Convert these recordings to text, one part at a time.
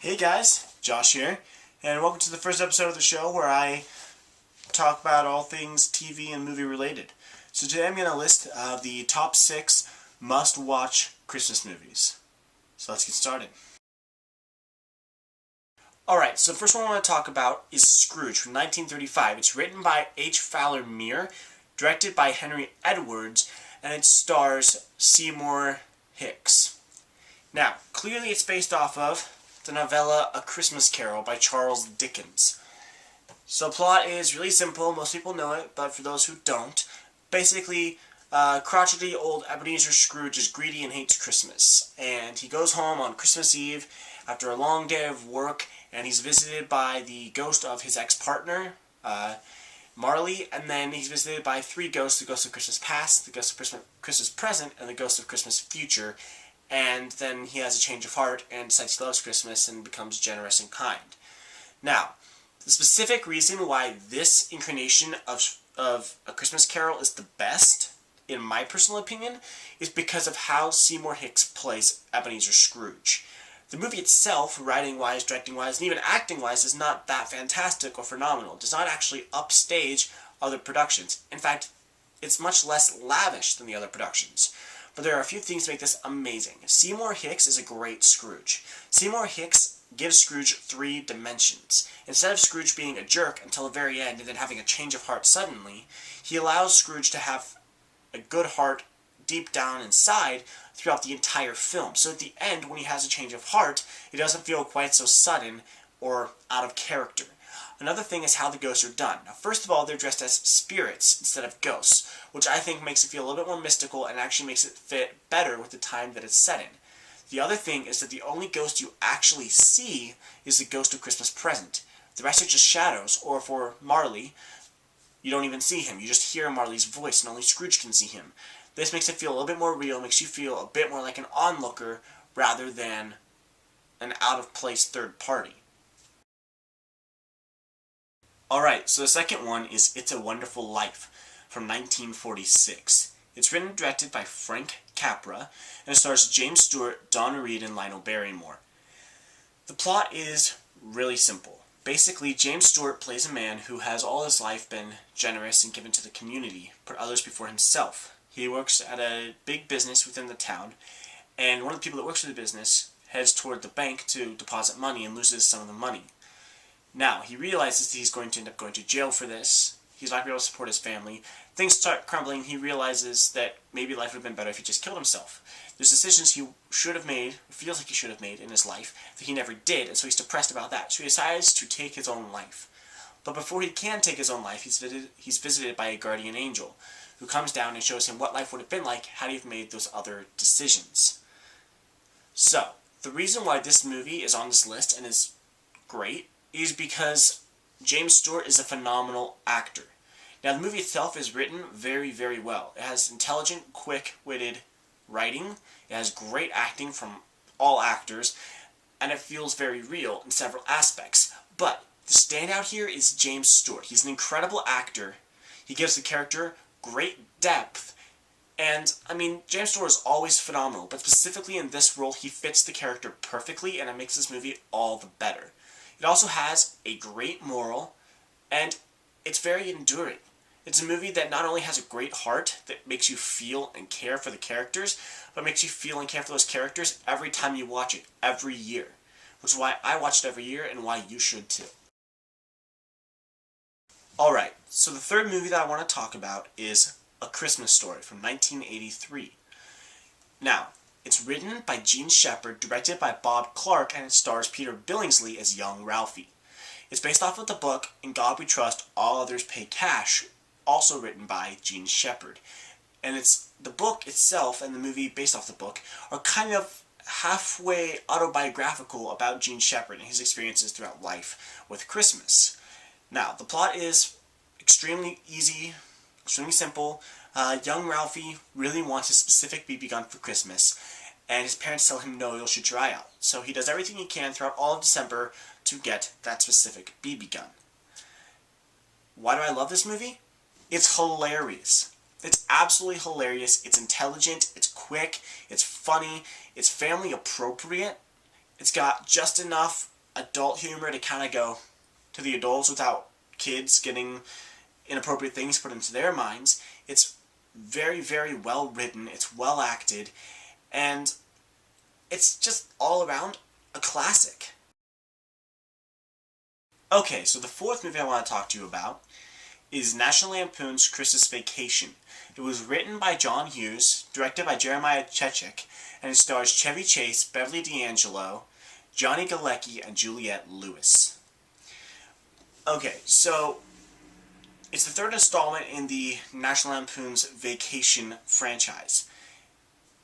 Hey guys, Josh here, and welcome to the first episode of the show where I talk about all things TV and movie related. So today I'm going to list the top 6 must-watch Christmas movies. So let's get started. Alright, so the first one I want to talk about is Scrooge from 1935. It's written by H. Fowler Meir, directed by Henry Edwards, and it stars Seymour Hicks. Now, clearly it's based off of the novella A Christmas Carol by Charles Dickens. So the plot is really simple, most people know it, but for those who don't, basically, crotchety old Ebenezer Scrooge is greedy and hates Christmas, and he goes home on Christmas Eve after a long day of work, and he's visited by the ghost of his ex-partner, Marley, and then he's visited by 3 ghosts: the ghost of Christmas past, the ghost of Christmas present, and the ghost of Christmas future. And then he has a change of heart and decides he loves Christmas and becomes generous and kind. Now, the specific reason why this incarnation of A Christmas Carol is the best, in my personal opinion, is because of how Seymour Hicks plays Ebenezer Scrooge. The movie itself, writing-wise, directing-wise, and even acting-wise, is not that fantastic or phenomenal. It does not actually upstage other productions. In fact, it's much less lavish than the other productions. But there are a few things to make this amazing. Seymour Hicks is a great Scrooge. Seymour Hicks gives Scrooge 3 dimensions. Instead of Scrooge being a jerk until the very end and then having a change of heart suddenly, he allows Scrooge to have a good heart deep down inside throughout the entire film. So at the end, when he has a change of heart, it doesn't feel quite so sudden or out of character. Another thing is how the ghosts are done. Now, first of all, they're dressed as spirits instead of ghosts, which I think makes it feel a little bit more mystical and actually makes it fit better with the time that it's set in. The other thing is that the only ghost you actually see is the ghost of Christmas present. The rest are just shadows, or for Marley, you don't even see him. You just hear Marley's voice, and only Scrooge can see him. This makes it feel a little bit more real, makes you feel a bit more like an onlooker rather than an out-of-place third party. Alright, so the second one is It's a Wonderful Life from 1946. It's written and directed by Frank Capra, and it stars James Stewart, Donna Reed, and Lionel Barrymore. The plot is really simple. Basically, James Stewart plays a man who has all his life been generous and given to the community, put others before himself. He works at a big business within the town, and one of the people that works for the business heads toward the bank to deposit money and loses some of the money. Now, he realizes that he's going to end up going to jail for this. He's not going to be able to support his family. Things start crumbling. He realizes that maybe life would have been better if he just killed himself. There's decisions he should have made, or feels like he should have made in his life, that he never did, and so he's depressed about that. So he decides to take his own life. But before he can take his own life, he's visited by a guardian angel, who comes down and shows him what life would have been like had he made those other decisions. So, the reason why this movie is on this list and is great is because James Stewart is a phenomenal actor. Now, the movie itself is written very, very well. It has intelligent, quick-witted writing, it has great acting from all actors, and it feels very real in several aspects. But the standout here is James Stewart. He's an incredible actor. He gives the character great depth, and, I mean, James Stewart is always phenomenal, but specifically in this role, he fits the character perfectly, and it makes this movie all the better. It also has a great moral, and it's very enduring. It's a movie that not only has a great heart that makes you feel and care for the characters, but makes you feel and care for those characters every time you watch it, every year. Which is why I watch it every year, and why you should too. Alright, so the third movie that I want to talk about is A Christmas Story from 1983. Now, it's written by Jean Shepherd, directed by Bob Clark, and it stars Peter Billingsley as young Ralphie. It's based off of the book In God We Trust, All Others Pay Cash, also written by Jean Shepherd. And it's the book itself and the movie based off the book are kind of halfway autobiographical about Jean Shepherd and his experiences throughout life with Christmas. Now, the plot is extremely easy, extremely simple. Young Ralphie really wants a specific BB gun for Christmas, and his parents tell him no, you should try out. So he does everything he can throughout all of December to get that specific BB gun. Why do I love this movie? It's hilarious. It's absolutely hilarious. It's intelligent, it's quick, it's funny, it's family appropriate. It's got just enough adult humor to kind of go to the adults without kids getting inappropriate things put into their minds. It's very, very well written, it's well acted, and it's just all around a classic. Okay, so the fourth movie I want to talk to you about is National Lampoon's Christmas Vacation. It was written by John Hughes, directed by Jeremiah Chechik, and it stars Chevy Chase, Beverly D'Angelo, Johnny Galecki, and Juliette Lewis. Okay, so it's the third installment in the National Lampoon's Vacation franchise.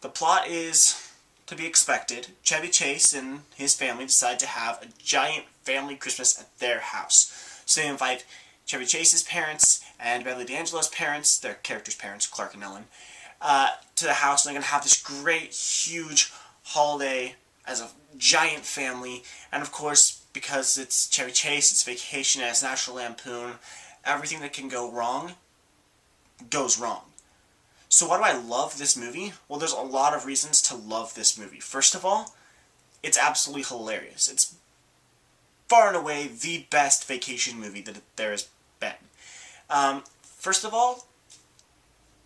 The plot is to be expected. Chevy Chase and his family decide to have a giant family Christmas at their house. So they invite Chevy Chase's parents and Beverly D'Angelo's parents, their characters' parents, Clark and Ellen, to the house, and they're going to have this great, huge holiday as a giant family. And of course, because it's Chevy Chase, it's vacation, and it's National Lampoon, everything that can go wrong goes wrong. So why do I love this movie? Well, there's a lot of reasons to love this movie. First of all, it's absolutely hilarious. It's far and away the best vacation movie that there has been. First of all,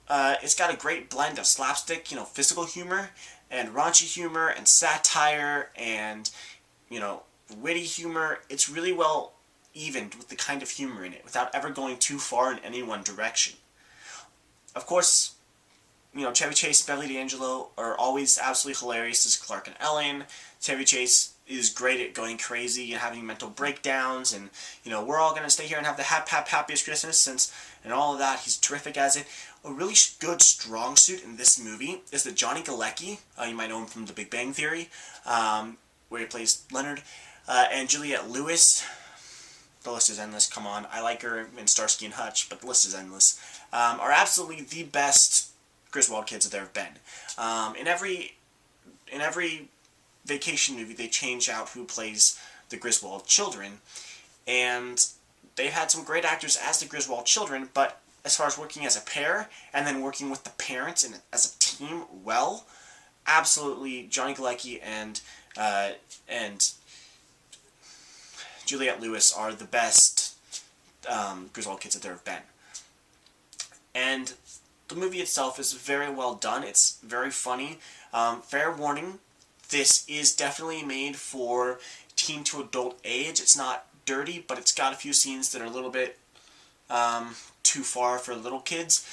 it's got a great blend of slapstick, physical humor, and raunchy humor, and satire, and, witty humor. It's really well evened with the kind of humor in it, without ever going too far in any one direction. Of course, Chevy Chase and Beverly D'Angelo are always absolutely hilarious as Clark and Ellen. Chevy Chase is great at going crazy and having mental breakdowns, and, we're all going to stay here and have the happiest Christmas, and all of that. He's terrific as it. A really good strong suit in this movie is that Johnny Galecki, you might know him from The Big Bang Theory, where he plays Leonard, and Juliette Lewis. The list is endless, come on. I like her in Starsky and Hutch, but the list is endless. Are absolutely the best Griswold kids that there have been. In every vacation movie, they change out who plays the Griswold children, and they've had some great actors as the Griswold children, but as far as working as a pair, and then working with the parents and as a team well, absolutely Johnny Galecki and Juliette Lewis are the best Griswold kids that there have been. And the movie itself is very well done. It's very funny. Fair warning, this is definitely made for teen to adult age. It's not dirty, but it's got a few scenes that are a little bit too far for little kids.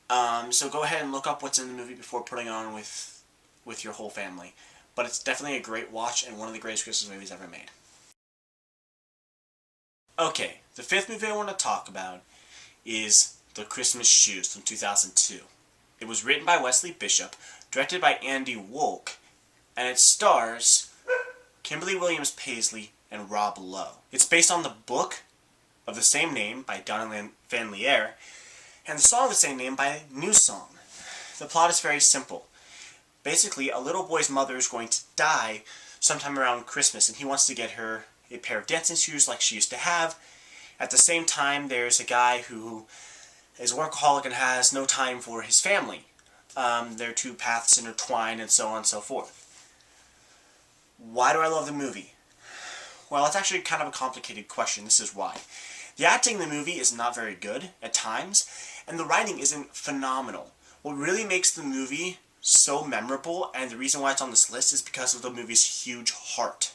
So go ahead and look up what's in the movie before putting it on with your whole family. But it's definitely a great watch and one of the greatest Christmas movies ever made. Okay, the fifth movie I want to talk about is The Christmas Shoes from 2002. It was written by Wesley Bishop, directed by Andy Wolk, and it stars Kimberly Williams Paisley and Rob Lowe. It's based on the book of the same name by Donna Van Lier, and the song of the same name by New Song. The plot is very simple. Basically, a little boy's mother is going to die sometime around Christmas, and he wants to get her a pair of dancing shoes like she used to have. At the same time, there's a guy who is a workaholic and has no time for his family. Their two paths intertwine, and so on and so forth. Why do I love the movie? Well, it's actually kind of a complicated question. This is why. The acting in the movie is not very good at times, and the writing isn't phenomenal. What really makes the movie so memorable, and the reason why it's on this list, is because of the movie's huge heart.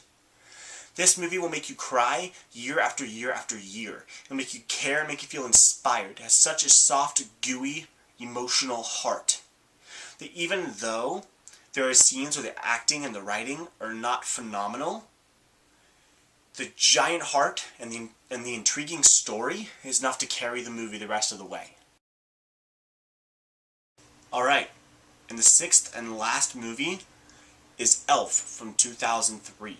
This movie will make you cry year after year after year. It'll make you care and make you feel inspired. It has such a soft, gooey, emotional heart that even though there are scenes where the acting and the writing are not phenomenal, the giant heart and the intriguing story is enough to carry the movie the rest of the way. Alright, and the sixth and last movie is Elf from 2003.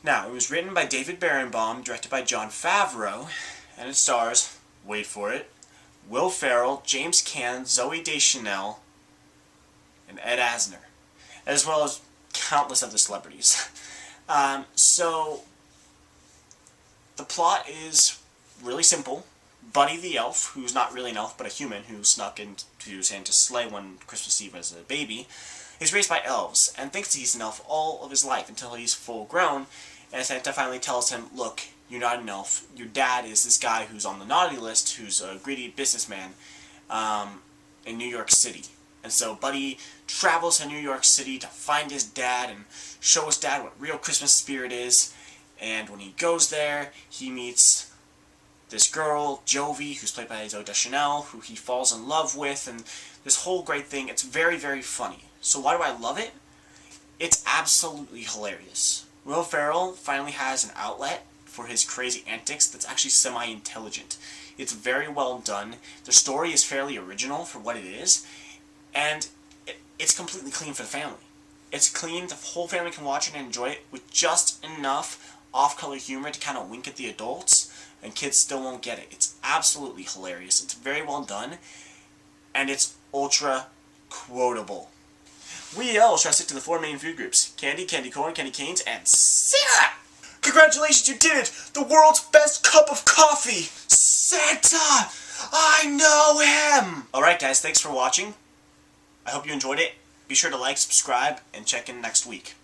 Now, it was written by David Berenbaum, directed by Jon Favreau, and it stars, wait for it, Will Ferrell, James Caan, Zooey Deschanel, and Ed Asner, as well as countless other celebrities. So, the plot is really simple. Buddy the elf, who's not really an elf but a human who snuck into Santa's sleigh one Christmas Eve as a baby, is raised by elves and thinks he's an elf all of his life until he's full grown and Santa finally tells him, look, you're not an elf. Your dad is this guy who's on the naughty list, who's a greedy businessman in New York City. And so Buddy travels to New York City to find his dad and show his dad what real Christmas spirit is. And when he goes there, he meets this girl, Jovi, who's played by Zooey Deschanel, who he falls in love with, and this whole great thing. It's very, very funny. So why do I love it? It's absolutely hilarious. Will Ferrell finally has an outlet for his crazy antics that's actually semi-intelligent. It's very well done. The story is fairly original for what it is, and it's completely clean for the family. It's clean, the whole family can watch it and enjoy it with just enough off-color humor to kind of wink at the adults, and kids still won't get it. It's absolutely hilarious. It's very well done, and it's ultra quotable. We all try to stick to the 4 main food groups: candy, candy corn, candy canes, and syrup! Congratulations, you did it! The world's best cup of coffee! Santa! I know him! Alright guys, thanks for watching. I hope you enjoyed it. Be sure to like, subscribe, and check in next week.